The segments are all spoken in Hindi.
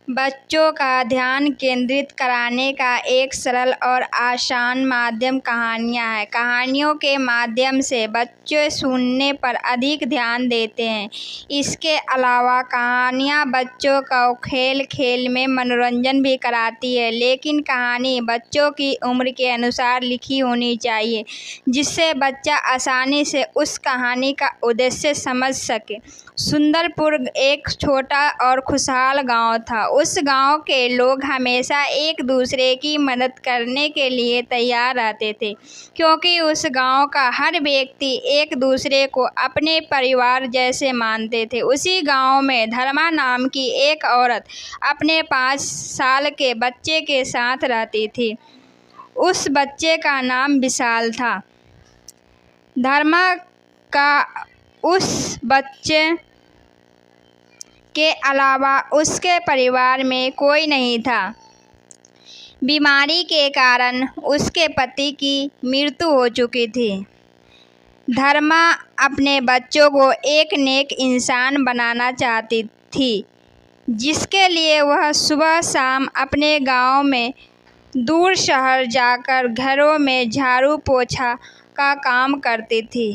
बच्चों का ध्यान केंद्रित कराने का एक सरल और आसान माध्यम कहानियाँ हैं। कहानियों के माध्यम से बच्चे सुनने पर अधिक ध्यान देते हैं। इसके अलावा कहानियाँ बच्चों को खेल खेल में मनोरंजन भी कराती है, लेकिन कहानी बच्चों की उम्र के अनुसार लिखी होनी चाहिए, जिससे बच्चा आसानी से उस कहानी का उद्देश्य समझ सके। सुंदरपुर एक छोटा और खुशहाल गांव था। उस गांव के लोग हमेशा एक दूसरे की मदद करने के लिए तैयार रहते थे, क्योंकि उस गांव का हर व्यक्ति एक दूसरे को अपने परिवार जैसे मानते थे। उसी गांव में धर्मा नाम की एक औरत अपने 5 साल के बच्चे के साथ रहती थी। उस बच्चे का नाम विशाल था। धर्मा का उस बच्चे के अलावा उसके परिवार में कोई नहीं था। बीमारी के कारण उसके पति की मृत्यु हो चुकी थी। धर्मा अपने बच्चों को एक नेक इंसान बनाना चाहती थी, जिसके लिए वह सुबह शाम अपने गांव में दूर शहर जाकर घरों में झाड़ू पोछा का काम करती थी।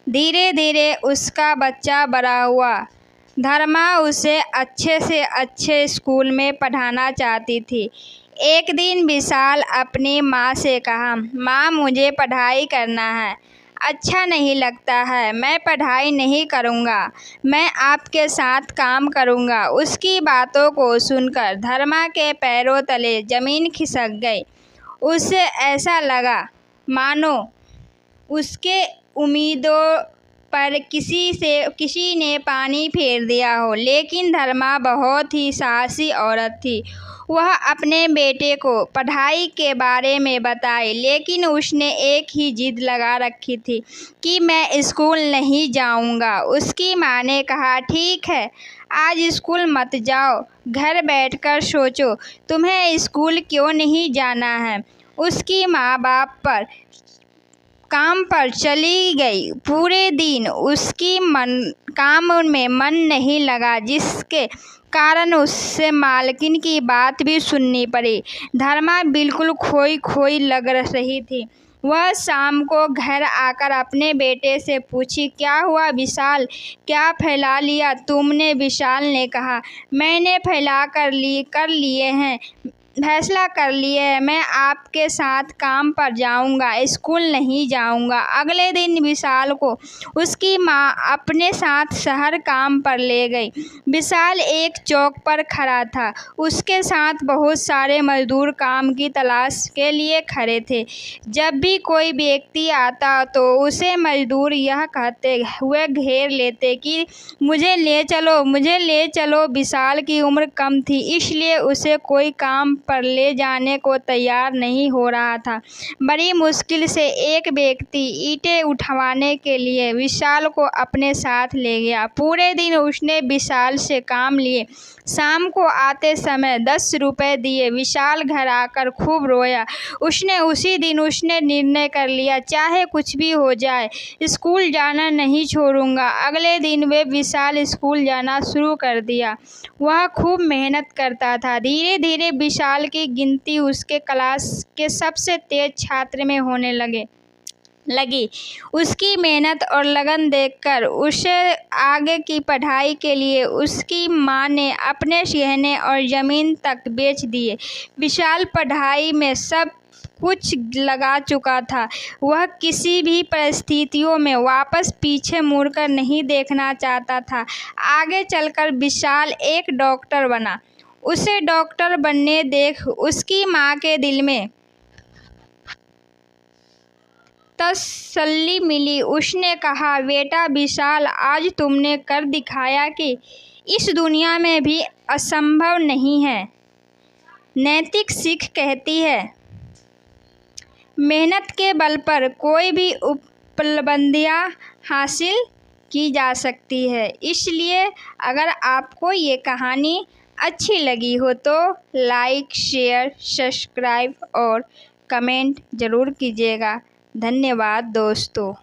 धीरे धीरे उसका बच्चा बड़ा हुआ। धर्मा उसे अच्छे से अच्छे स्कूल में पढ़ाना चाहती थी। एक दिन विशाल अपनी माँ से कहा, माँ, मुझे पढ़ाई करना है, अच्छा नहीं लगता है, मैं पढ़ाई नहीं करूँगा, मैं आपके साथ काम करूँगा। उसकी बातों को सुनकर धर्मा के पैरों तले ज़मीन खिसक गई। उसे ऐसा लगा मानो उसके उम्मीदों पर किसी ने पानी फेर दिया हो। लेकिन धर्मा बहुत ही साहसी औरत थी। वह अपने बेटे को पढ़ाई के बारे में बताई, लेकिन उसने एक ही जिद लगा रखी थी कि मैं स्कूल नहीं जाऊंगा। उसकी माँ ने कहा, ठीक है, आज स्कूल मत जाओ, घर बैठकर सोचो तुम्हें स्कूल क्यों नहीं जाना है। उसकी माँ बाप पर काम पर चली गई। पूरे दिन उसकी काम में मन नहीं लगा, जिसके कारण उससे मालकिन की बात भी सुननी पड़ी। धर्मा बिल्कुल खोई खोई लग रही थी। वह शाम को घर आकर अपने बेटे से पूछी, क्या हुआ विशाल, क्या फैला लिया तुमने? विशाल ने कहा, मैंने फैसला कर लिए है, मैं आपके साथ काम पर जाऊंगा, स्कूल नहीं जाऊंगा। अगले दिन विशाल को उसकी माँ अपने साथ शहर काम पर ले गई। विशाल एक चौक पर खड़ा था। उसके साथ बहुत सारे मजदूर काम की तलाश के लिए खड़े थे। जब भी कोई व्यक्ति आता तो उसे मजदूर यह कहते हुए घेर लेते कि मुझे ले चलो। विशाल की उम्र कम थी, इसलिए उसे कोई काम पर ले जाने को तैयार नहीं हो रहा था। बड़ी मुश्किल से एक व्यक्ति ईंटें उठवाने के लिए विशाल को अपने साथ ले गया। पूरे दिन उसने विशाल से काम लिए। शाम को आते समय 10 रुपए दिए। विशाल घर आकर खूब रोया। उसी दिन उसने निर्णय कर लिया, चाहे कुछ भी हो जाए, स्कूल जाना नहीं छोड़ूंगा। अगले दिन वे विशाल स्कूल जाना शुरू कर दिया। वह खूब मेहनत करता था। धीरे धीरे विशाल की गिनती उसके क्लास के सबसे तेज छात्र में होने लगी। उसकी मेहनत और लगन देखकर उसे आगे की पढ़ाई के लिए उसकी माँ ने अपने गहने और ज़मीन तक बेच दिए। विशाल पढ़ाई में सब कुछ लगा चुका था। वह किसी भी परिस्थितियों में वापस पीछे मुड़कर नहीं देखना चाहता था। आगे चलकर विशाल एक डॉक्टर बना। उसे डॉक्टर बनने देख उसकी माँ के दिल में तसल्ली मिली। उसने कहा, बेटा विशाल, आज तुमने कर दिखाया कि इस दुनिया में भी असंभव नहीं है। नैतिक सीख कहती है, मेहनत के बल पर कोई भी उपलब्धियां हासिल की जा सकती है। इसलिए अगर आपको ये कहानी अच्छी लगी हो तो लाइक, शेयर, सब्सक्राइब और कमेंट ज़रूर कीजिएगा। धन्यवाद दोस्तों।